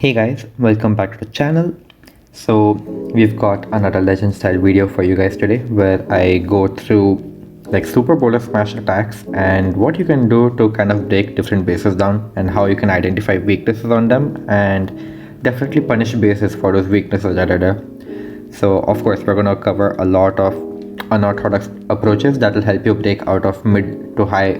Hey guys, welcome back to the channel. So we've got another legend style video for you guys today where I go through like super bowler smash attacks and what you can do to kind of break different bases down and how you can identify weaknesses on them and definitely punish bases for those weaknesses that are there. So of course we're gonna cover a lot of unorthodox approaches that will help you break out of mid to high,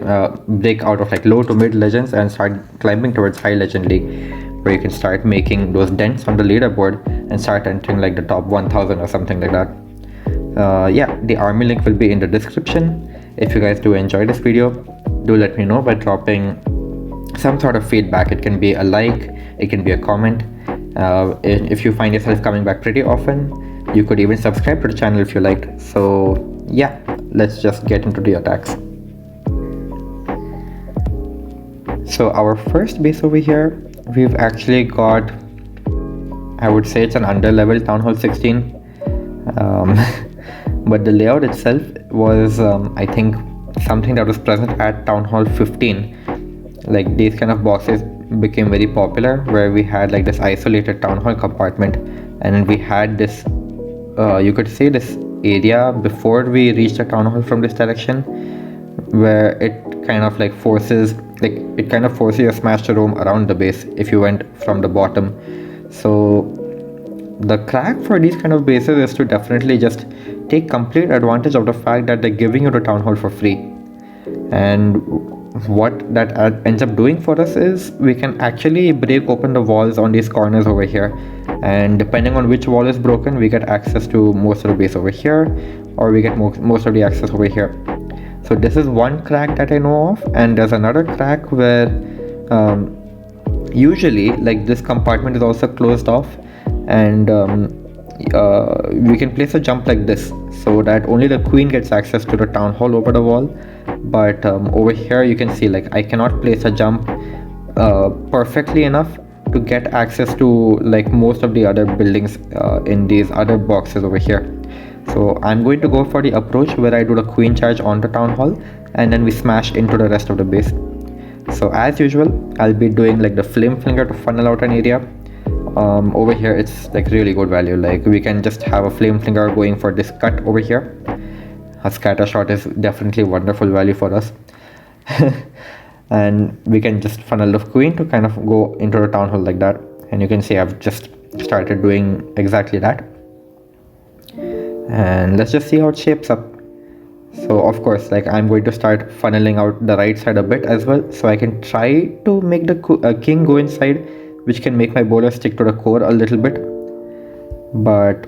break out of like low to mid legends and start climbing towards high legend league, where you can start making those dents on the leaderboard and start entering like the top 1000 or something like that. Yeah, the army link will be in the description. If you guys do enjoy this video, do let me know by dropping some sort of feedback. It can be a like, it can be a comment. If you find yourself coming back pretty often, you could even subscribe to the channel if you liked. So yeah, let's just get into the attacks. So our first base over here, we've actually got, I would say it's an under-level Town Hall 16, but the layout itself was I think something that was present at Town Hall 15. Like these kind of boxes became very popular where we had like this isolated Town Hall compartment, and then we had this you could say this area before we reached the Town Hall from this direction, where it kind of like forces your smash to roam around the base if you went from the bottom. So the crack for these kind of bases is to definitely just take complete advantage of the fact that they're giving you the Town Hall for free. And what that ends up doing for us is we can actually break open the walls on these corners over here, and depending on which wall is broken, we get access to most of the base over here, or we get most of the access over here. So this is one crack that I know of, and there's another crack where usually like this compartment is also closed off, and we can place a jump like this so that only the queen gets access to the Town Hall over the wall. But over here you can see like I cannot place a jump perfectly enough to get access to like most of the other buildings in these other boxes over here. So I'm going to go for the approach where I do the queen charge on the Town Hall and then we smash into the rest of the base. So as usual, I'll be doing like the flame flinger to funnel out an area. Over here it's like really good value. Like we can just have a flame flinger going for this cut over here. A scatter shot is definitely wonderful value for us. And we can just funnel the queen to kind of go into the Town Hall like that. And you can see I've just started doing exactly that. And let's just see how it shapes up. So of course, like I'm going to start funneling out the right side a bit as well, so I can try to make the king go inside, which can make my bowler stick to the core a little bit. But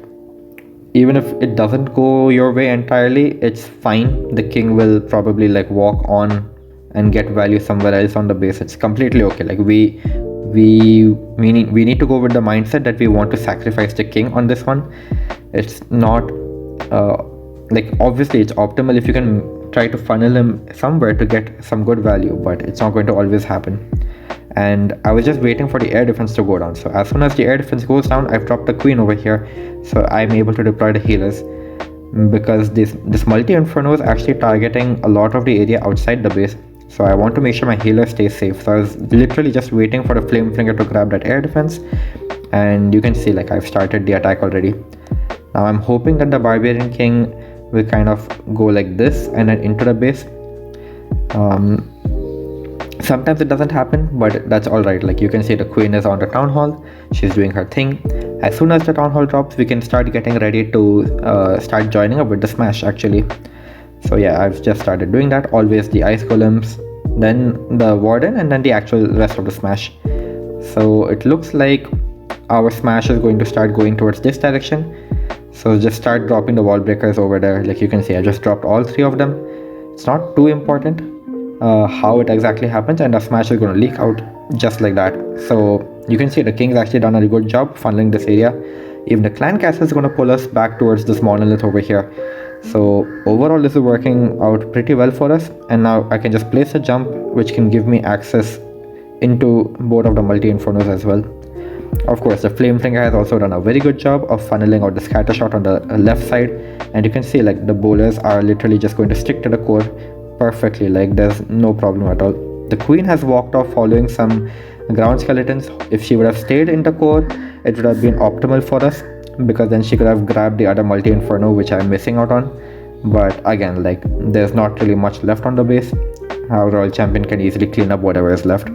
even if it doesn't go your way entirely, it's fine. The king will probably like walk on and get value somewhere else on the base. It's completely okay. Like we need to go with the mindset that we want to sacrifice the king on this one. It's not like obviously it's optimal if you can try to funnel him somewhere to get some good value, but it's not going to always happen. And I was just waiting for the air defense to go down. So as soon as the air defense goes down, I've dropped the queen over here, so I'm able to deploy the healers, because this multi-inferno is actually targeting a lot of the area outside the base. So I want to make sure my healer stays safe. So I was literally just waiting for the flame flinger to grab that air defense, and you can see like I've started the attack already. Now I'm hoping that the barbarian king will kind of go like this and then into the base. Sometimes it doesn't happen, but that's alright. Like you can see the queen is on the Town Hall, she's doing her thing. As soon as the Town Hall drops, we can start getting ready to start joining up with the smash actually. So yeah, I've just started doing that. Always the ice golems, then the warden, and then the actual rest of the smash. So it looks like our smash is going to start going towards this direction. So just start dropping the wall breakers over there. Like you can see I just dropped all three of them. It's not too important how it exactly happens, and the smash is going to leak out just like that. So you can see the king's actually done a good job funneling this area. Even the clan castle is going to pull us back towards this monolith over here. So overall this is working out pretty well for us, and now I can just place a jump which can give me access into both of the multi-infernos as well. Of course, the flame flinger has also done a very good job of funneling out the scatter shot on the left side, and you can see like the bowlers are literally just going to stick to the core perfectly. Like there's no problem at all. The queen has walked off following some ground skeletons. If she would have stayed in the core, it would have been optimal for us, because then she could have grabbed the other multi inferno, which I'm missing out on. But again, like, there's not really much left on the base. Our royal champion can easily clean up whatever is left.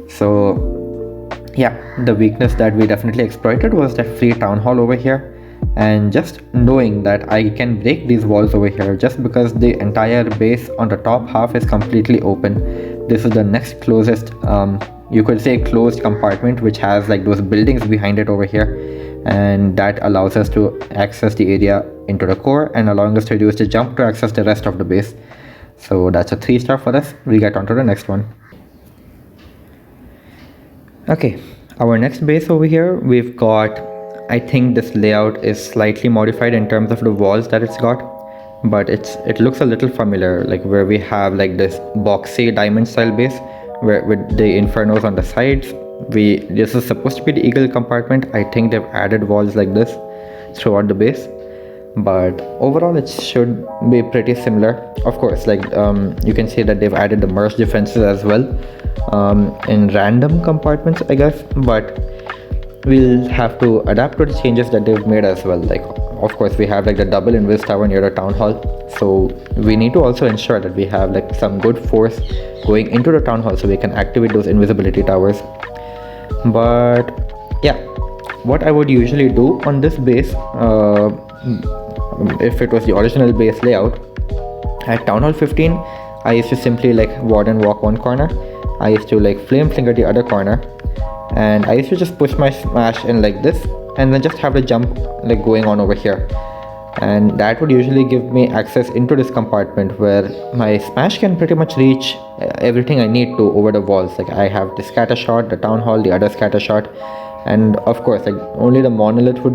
So yeah, the weakness that we definitely exploited was that free town hall over here, and just knowing that I can break these walls over here just because the entire base on the top half is completely open. This is the next closest, you could say, closed compartment, which has like those buildings behind it over here, and that allows us to access the area into the core and allowing us to use the jump to access the rest of the base. So that's a 3-star for us. We get on to the next one. Okay, our next base over here, we've got, I think this layout is slightly modified in terms of the walls that it's got, but it looks a little familiar, like where we have like this boxy diamond style base where with the infernos on the sides. This is supposed to be the eagle compartment. I think they've added walls like this throughout the base, but overall it should be pretty similar. Of course, like you can see that they've added the merge defenses as well in random compartments, I guess, but we'll have to adapt to the changes that they've made as well. Like, of course, we have like the double invis tower near the town hall, so we need to also ensure that we have like some good force going into the town hall so we can activate those invisibility towers. But yeah, what I would usually do on this base, if it was the original base layout, at town hall 15 I used to simply like ward and walk one corner. I used to like flame flinger the other corner, and I used to just push my smash in like this, and then just have the jump like going on over here, and that would usually give me access into this compartment where my smash can pretty much reach everything I need to over the walls. Like, I have the scatter shot, the town hall, the other scatter shot, and of course like only the monolith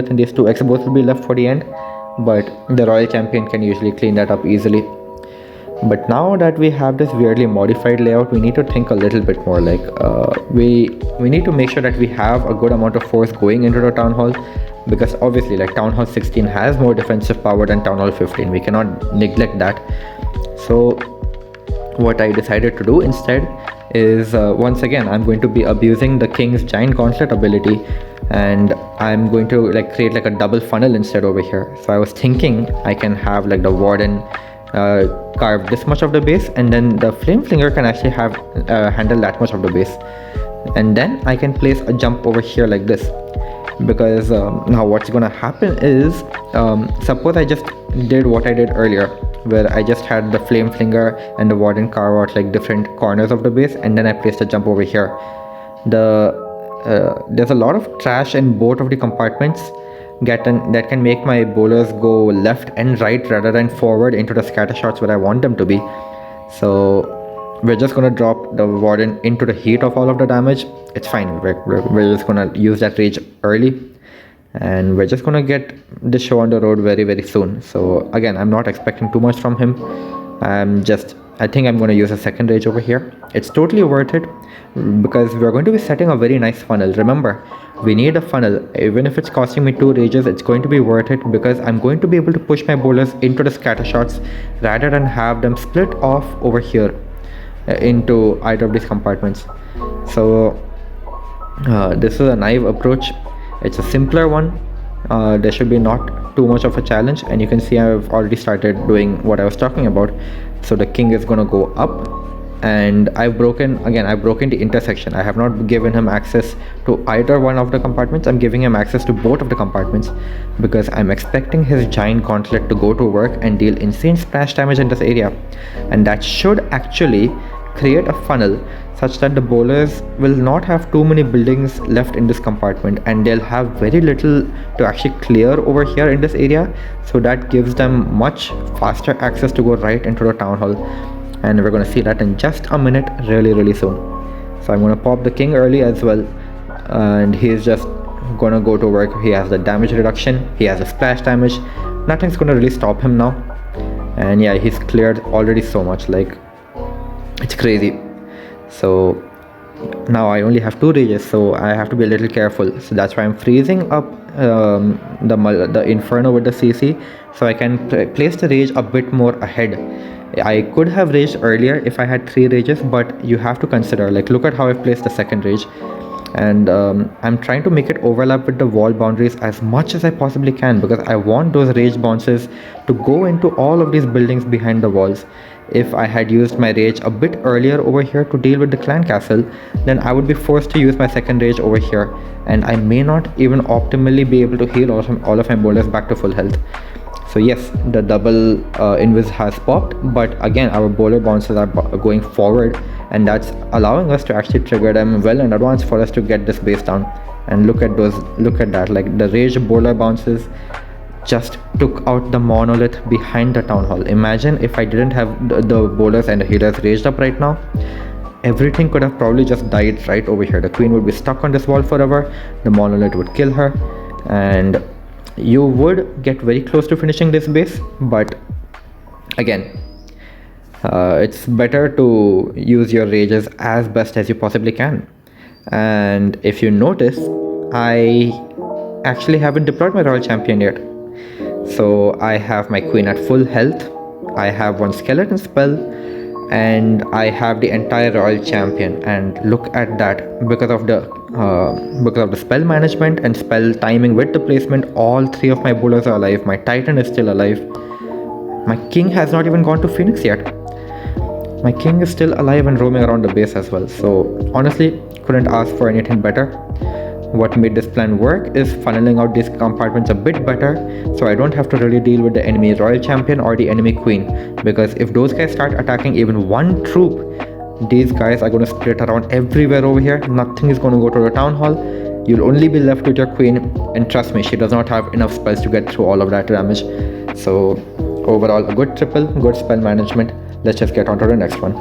and these two exhibits would be left for the end, but the royal champion can usually clean that up easily. But now that we have this weirdly modified layout, we need to think a little bit more. Like we need to make sure that we have a good amount of force going into the town hall, because obviously like town hall 16 has more defensive power than town hall 15. We cannot neglect that. So what I decided to do instead is once again I'm going to be abusing the king's giant gauntlet ability, and I'm going to like create like a double funnel instead over here. So I was thinking I can have like the warden carve this much of the base, and then the flame flinger can actually have handle that much of the base, and then I can place a jump over here like this. Because now what's gonna happen is, suppose I just did what I did earlier, where I just had the flame flinger and the warden carve out like different corners of the base, and then I placed a jump over here. There's a lot of trash in both of the compartments that can make my bowlers go left and right rather than forward into the scatter shots where I want them to be. So we're just gonna drop the warden into the heat of all of the damage. It's fine. We're just gonna use that rage early, and we're just gonna get the show on the road very, very soon. So again, I'm not expecting too much from him. I think I'm going to use a second rage over here. It's totally worth it, because we're going to be setting a very nice funnel. Remember, we need a funnel. Even if it's costing me 2 rages, it's going to be worth it, because I'm going to be able to push my bowlers into the scatter shots rather than have them split off over here into either of these compartments. So this is a naive approach. It's a simpler one. There should be not too much of a challenge, and you can see I've already started doing what I was talking about. So the king is gonna go up, and I've broken the intersection. I have not given him access to either one of the compartments. I'm giving him access to both of the compartments, because I'm expecting his giant gauntlet to go to work and deal insane splash damage in this area, and that should actually create a funnel such that the bowlers will not have too many buildings left in this compartment, and they'll have very little to actually clear over here in this area. So that gives them much faster access to go right into the town hall, and we're going to see that in just a minute, really soon. So I'm going to pop the king early as well, and he's just going to go to work. He has the damage reduction, he has the splash damage. Nothing's going to really stop him now, and yeah, he's cleared already so much, like it's crazy. So Now I only have 2 rages, so I have to be a little careful. So that's why I'm freezing up the Inferno with the CC, so I can place the rage a bit more ahead. I could have raged earlier if I had 3 rages, but you have to consider, like, look at how I've placed the second rage. And I'm trying to make it overlap with the wall boundaries as much as I possibly can, because I want those rage bounces to go into all of these buildings behind the walls. If I had used my rage a bit earlier over here to deal with the clan castle, then I would be forced to use my second rage over here, and I may not even optimally be able to heal all of my boulders back to full health. So yes, the double invis has popped, but again our boulder bounces are going forward, and that's allowing us to actually trigger them well in advance for us to get this base down. And look at that, like the rage boulder bounces just took out the monolith behind the town hall. Imagine if I didn't have the boulders and the healers raised up right now, everything could have probably just died right over here. The queen would be stuck on this wall forever, the monolith would kill her, and you would get very close to finishing this base. But again, it's better to use your rages as best as you possibly can. And if you notice, I actually haven't deployed my royal champion yet. So I have my queen at full health, I have one skeleton spell, and I have the entire royal champion. And look at that, because of the spell management and spell timing with the placement, all 3 of my boulders are alive. My titan is still alive. My king has not even gone to Phoenix yet. My king is still alive and roaming around the base as well. So honestly, couldn't ask for anything better. What made this plan work is funneling out these compartments a bit better, so I don't have to really deal with the enemy royal champion or the enemy queen, because if those guys start attacking even one troop, these guys are going to split around everywhere over here. Nothing is going to go to the town hall. You'll only be left with your queen, and trust me, she does not have enough spells to get through all of that damage. So overall, a good triple, good spell management. Let's just get on to the next one.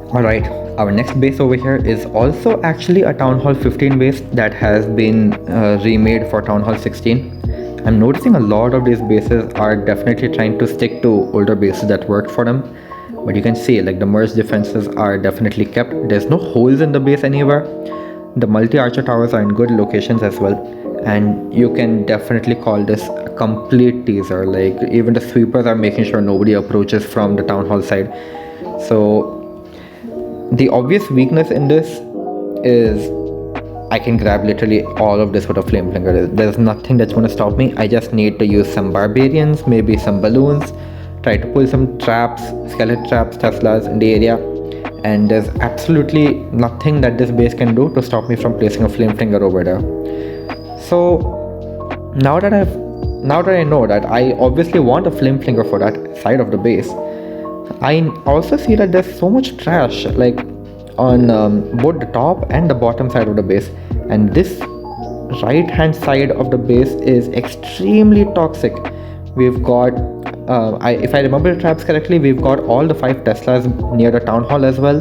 Alright, our next base over here is also actually a Town Hall 15 base that has been remade for Town Hall 16. I'm noticing a lot of these bases are definitely trying to stick to older bases that worked for them. But you can see, like, the merge defenses are definitely kept. There's no holes in the base anywhere. The multi-archer towers are in good locations as well. And you can definitely call this a complete teaser. Like, even the sweepers are making sure nobody approaches from the Town Hall side. So the obvious weakness in this is I can grab literally all of this with a flame flinger. There's nothing that's going to stop me. I just need to use some barbarians, maybe some balloons, try to pull some traps, skeleton traps, Teslas in the area, and there's absolutely nothing that this base can do to stop me from placing a flame flinger over there. So now that I know that I obviously want a flame flinger for that side of the base, I also see that there's so much trash, like, on both the top and the bottom side of the base, and this right hand side of the base is extremely toxic. We've got if I remember the traps correctly, we've got all the 5 Teslas near the town hall as well.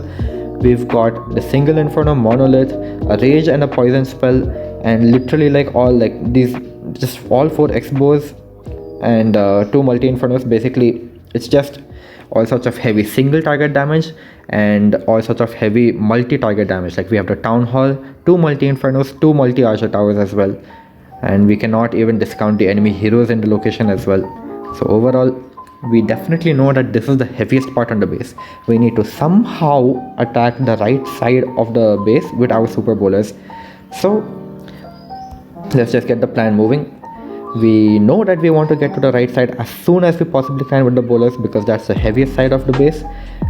We've got the single inferno monolith, a rage and a poison spell, and literally like these just all 4 X-bows and 2 multi infernos. Basically it's just all sorts of heavy single target damage and all sorts of heavy multi-target damage. Like, we have the town hall, 2 multi infernos, 2 multi archer towers as well, and we cannot even discount the enemy heroes in the location as well. So overall, we definitely know that this is the heaviest part on the base. We need to somehow attack the right side of the base with our super bowlers. So let's just get the plan moving. We know that we want to get to the right side as soon as we possibly can with the bowlers, because that's the heaviest side of the base.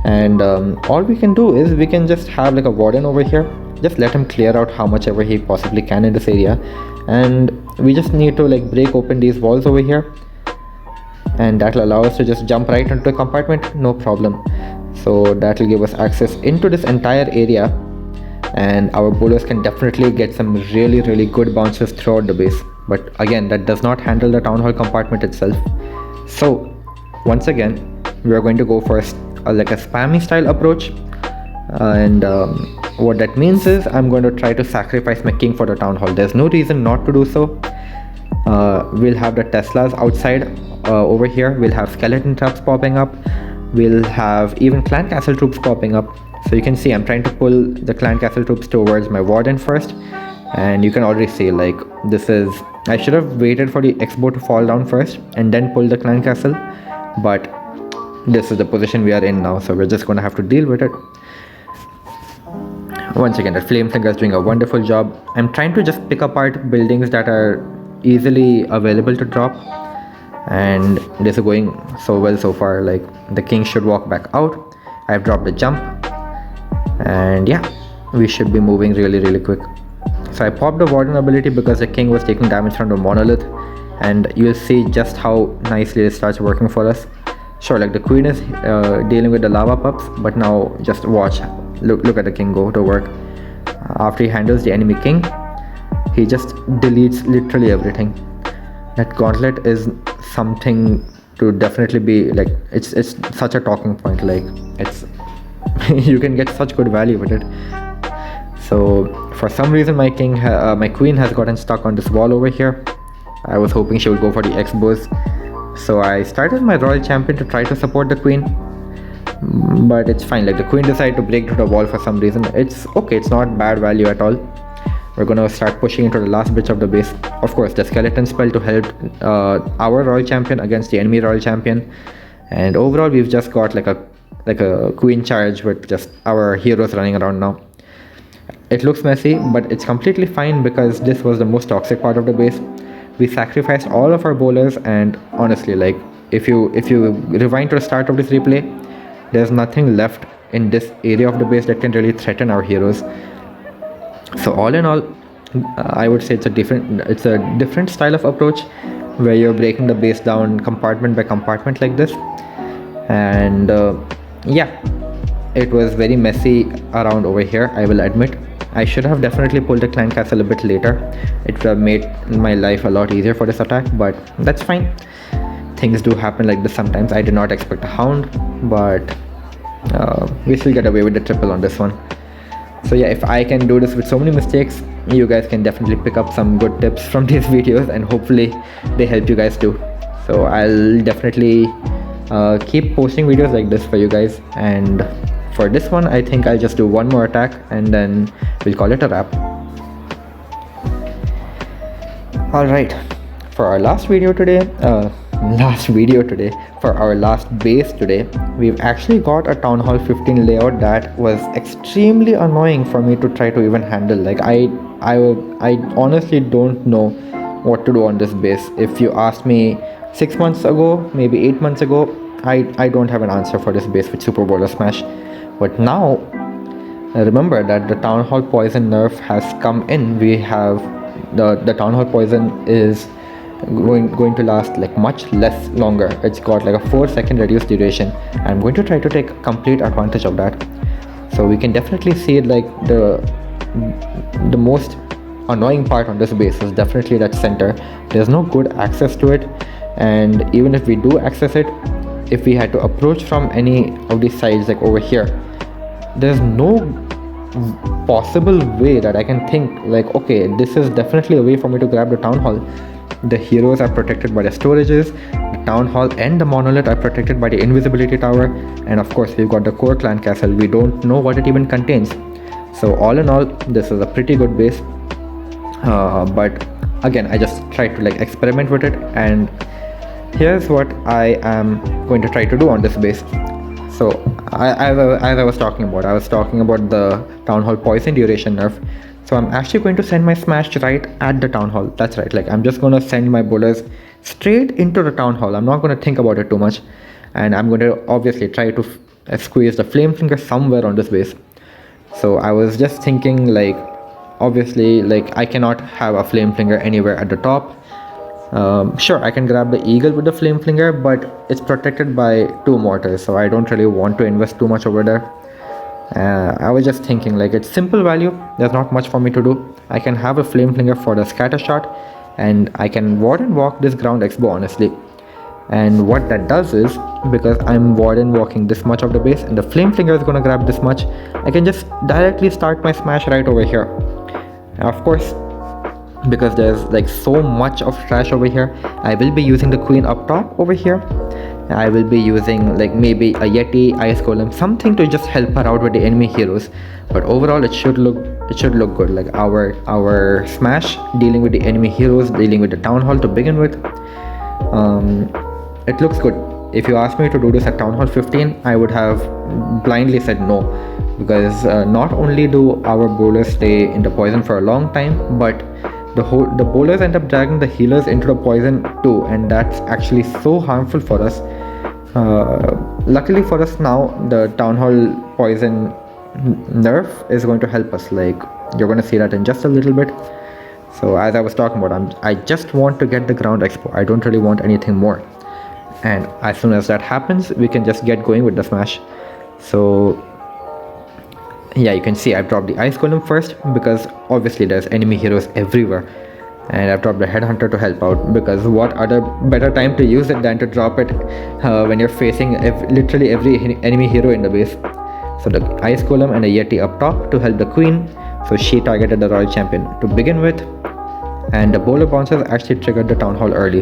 And all we can do is we can just have like a warden over here, just let him clear out how much ever he possibly can in this area, and we just need to like break open these walls over here, and that will allow us to just jump right into the compartment, no problem. So that will give us access into this entire area, and our bowlers can definitely get some really good bounces throughout the base. But again, that does not handle the town hall compartment itself. So once again, we are going to go for like a spammy style approach, and what that means is I'm going to try to sacrifice my king for the town hall. There's no reason not to do so. We'll have the Teslas outside over here. We'll have skeleton traps popping up. We'll have even clan castle troops popping up. So you can see I'm trying to pull the clan castle troops towards my warden first, and you can already see like this is, I should have waited for the X-bow to fall down first and then pull the clan castle, but this is the position we are in now, so we're just gonna have to deal with it. Once again, the flame flinger is doing a wonderful job. I'm trying to just pick apart buildings that are easily available to drop, and this is going so well so far. Like the king should walk back out. I've dropped the jump, and yeah, we should be moving really quick. So I popped the warden ability because the king was taking damage from the monolith, and you'll see just how nicely it starts working for us. Sure, like the queen is dealing with the lava pups, but now just watch, look at the king go to work. After he handles the enemy king, he just deletes literally everything. That gauntlet is something to definitely be like, it's such a talking point. Like it's you can get such good value with it. So for some reason my queen has gotten stuck on this wall over here. I was hoping she would go for the X-bows, so I started my royal champion to try to support the queen, but it's fine. Like the queen decided to break through the wall for some reason. It's okay, it's not bad value at all. We're gonna start pushing into the last bits of the base. Of course, the skeleton spell to help our royal champion against the enemy royal champion, and overall we've just got like a queen charge with just our heroes running around now. It looks messy, but it's completely fine because this was the most toxic part of the base. We sacrificed all of our bowlers, and honestly, like if you rewind to the start of this replay, there's nothing left in this area of the base that can really threaten our heroes. So all in all, I would say it's a different style of approach where you're breaking the base down compartment by compartment like this. And yeah, it was very messy around over here, I will admit. I should have definitely pulled the clan castle a bit later. It would have made my life a lot easier for this attack, but that's fine. Things do happen like this sometimes. I did not expect a hound, but we still get away with the triple on this one. So yeah, if I can do this with so many mistakes, you guys can definitely pick up some good tips from these videos, and hopefully they help you guys too. So I'll definitely keep posting videos like this for you guys, and for this one I think I'll just do one more attack and then we'll call it a wrap. Alright, for our last video today, for our last base today, we've actually got a Town Hall 15 layout that was extremely annoying for me to try to even handle. Like I honestly don't know what to do on this base. If you asked me 6 months ago, maybe 8 months ago, I don't have an answer for this base with Super Bowler Smash. But now, remember that the Town Hall Poison nerf has come in. We have the Town Hall Poison is going to last like much less longer. It's got like a 4-second reduced duration. I'm going to try to take complete advantage of that. So we can definitely see like the most annoying part on this base is definitely that center. There's no good access to it, and even if we do access it, if we had to approach from any of these sides like over here, there's no possible way that I can think like, okay, this is definitely a way for me to grab the Town Hall. The heroes are protected by the storages, the Town Hall and the monolith are protected by the invisibility tower, and of course we've got the core clan castle. We don't know what it even contains. So all in all, this is a pretty good base, but again I just tried to like experiment with it, and here's what I am going to try to do on this base. So as I was talking about, the Town Hall Poison duration nerf. So I'm actually going to send my smash right at the Town Hall. That's right, like I'm just going to send my bowlers straight into the Town Hall. I'm not going to think about it too much, and I'm going to obviously try to squeeze the flame finger somewhere on this base. So I was just thinking like, obviously like I cannot have a flame flinger anywhere at the top. Sure, I can grab the eagle with the flame flinger, but it's protected by 2 mortars, so I don't really want to invest too much over there. I was just thinking like it's simple value, there's not much for me to do. I can have a flame flinger for the scatter shot, and I can warden walk this ground X-bow honestly. And what that does is, because I'm warden walking this much of the base and the flame flinger is gonna grab this much, I can just directly start my smash right over here. Of course, because there's like so much of trash over here, I will be using the queen up top over here I will be using like maybe a Yeti, Ice Golem, something to just help her out with the enemy heroes. But overall, it should look good. Like our smash, dealing with the enemy heroes, dealing with the Town Hall to begin with. It looks good. If you asked me to do this at Town Hall 15, I would have blindly said no, because not only do our bowlers stay in the poison for a long time, but the bowlers end up dragging the healers into the poison too, and that's actually so harmful for us. Luckily for us now, the Town Hall poison nerf is going to help us. Like, you're going to see that in just a little bit. So as I was talking about, I just want to get the ground expo. I don't really want anything more. And as soon as that happens, we can just get going with the smash. So yeah, you can see I've dropped the Ice Golem first, because obviously there's enemy heroes everywhere. And I've dropped the Headhunter to help out, because what other better time to use it than to drop it when you're facing literally every enemy hero in the base. So the Ice Golem and a Yeti up top to help the Queen. So she targeted the Royal Champion to begin with. And the bowler bouncers actually triggered the Town Hall early.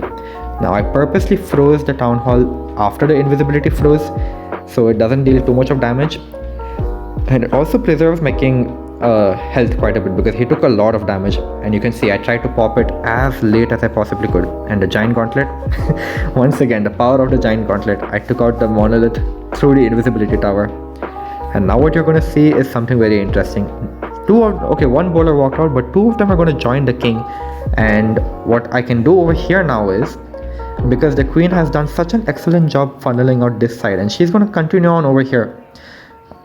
Now I purposely froze the Town Hall after the invisibility froze, so it doesn't deal too much of damage. And it also preserves my king health quite a bit, because he took a lot of damage. And you can see I tried to pop it as late as I possibly could. And the Giant Gauntlet, once again, the power of the Giant Gauntlet. I took out the monolith through the invisibility tower. And now what you're going to see is something very interesting. One bowler walked out, but two of them are going to join the king. And what I can do over here now is, because the Queen has done such an excellent job funneling out this side, and she's going to continue on over here.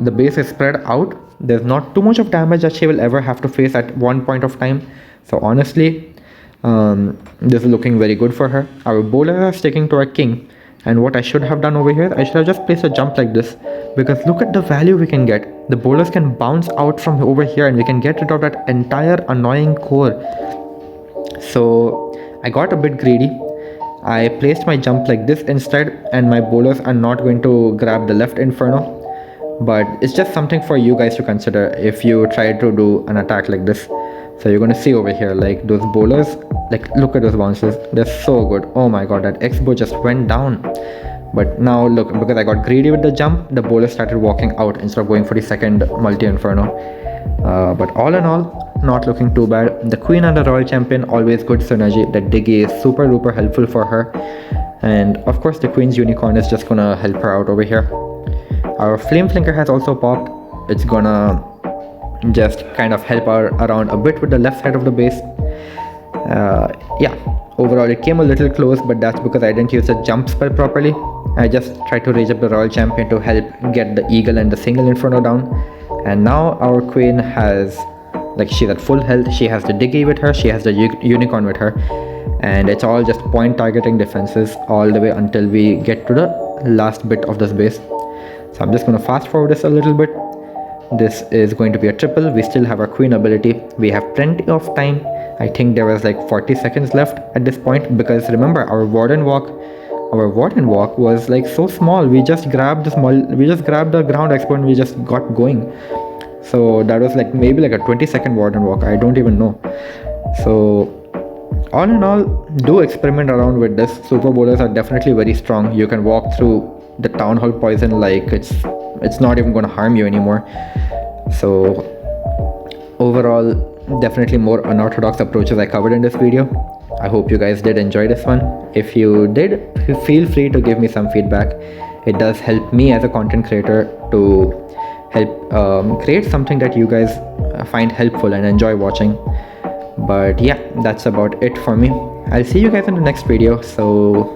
The base is spread out. There's not too much of damage that she will ever have to face at one point of time. So honestly, this is looking very good for her. Our bowlers are sticking to our king. And what I should have done over here, I should have just placed a jump like this, because look at the value we can get. The bowlers can bounce out from over here, and we can get rid of that entire annoying core. So I got a bit greedy. I placed my jump like this instead, and my bowlers are not going to grab the left Inferno. But it's just something for you guys to consider if you try to do an attack like this. So you're going to see over here, like those bowlers, like look at those bounces, they're so good. Oh my god, that X-bow just went down. But now look, because I got greedy with the jump, the bowler started walking out instead of going for the second multi-inferno. But all in all, not looking too bad. The Queen and the Royal Champion, always good synergy. The Diggy is super duper helpful for her. And of course the Queen's Unicorn is just gonna help her out over here. Our Flame Flinker has also popped. It's gonna just kind of help her around a bit with the left side of the base. Yeah, overall it came a little close, but that's because I didn't use the jump spell properly. I just tried to raise up the Royal Champion to help get the Eagle and the single Inferno down. And now our Queen has, like, she's at full health. She has the Diggy with her, she has the Unicorn with her, and it's all just point targeting defenses all the way until we get to the last bit of this base. So I'm just going to fast forward this a little bit. This is going to be a triple. We still have our Queen ability. We have plenty of time. I think there was like 40 seconds left at this point, because remember, our Warden Walk was like so small. We just grabbed the ground expo and we just got going. So that was like maybe like a 20-second Warden Walk. I don't even know. So all in all, do experiment around with this. Super bowlers are definitely very strong. You can walk through the Town Hall poison like it's not even going to harm you anymore. So overall, definitely more unorthodox approaches I covered in this video. I hope you guys did enjoy this one. If you did, feel free to give me some feedback. It does help me as a content creator to help create something that you guys find helpful and enjoy watching. But yeah, that's about it for me. I'll see you guys in the next video. So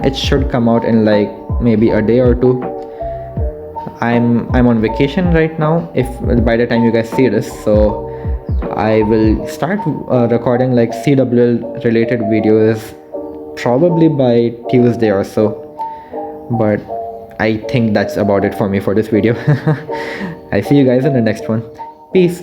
it should come out in like maybe a day or two. I'm on vacation right now, if by the time you guys see this. So I will start recording like CWL related videos probably by Tuesday or so. But I think that's about it for me for this video. I'll see you guys in the next one. Peace.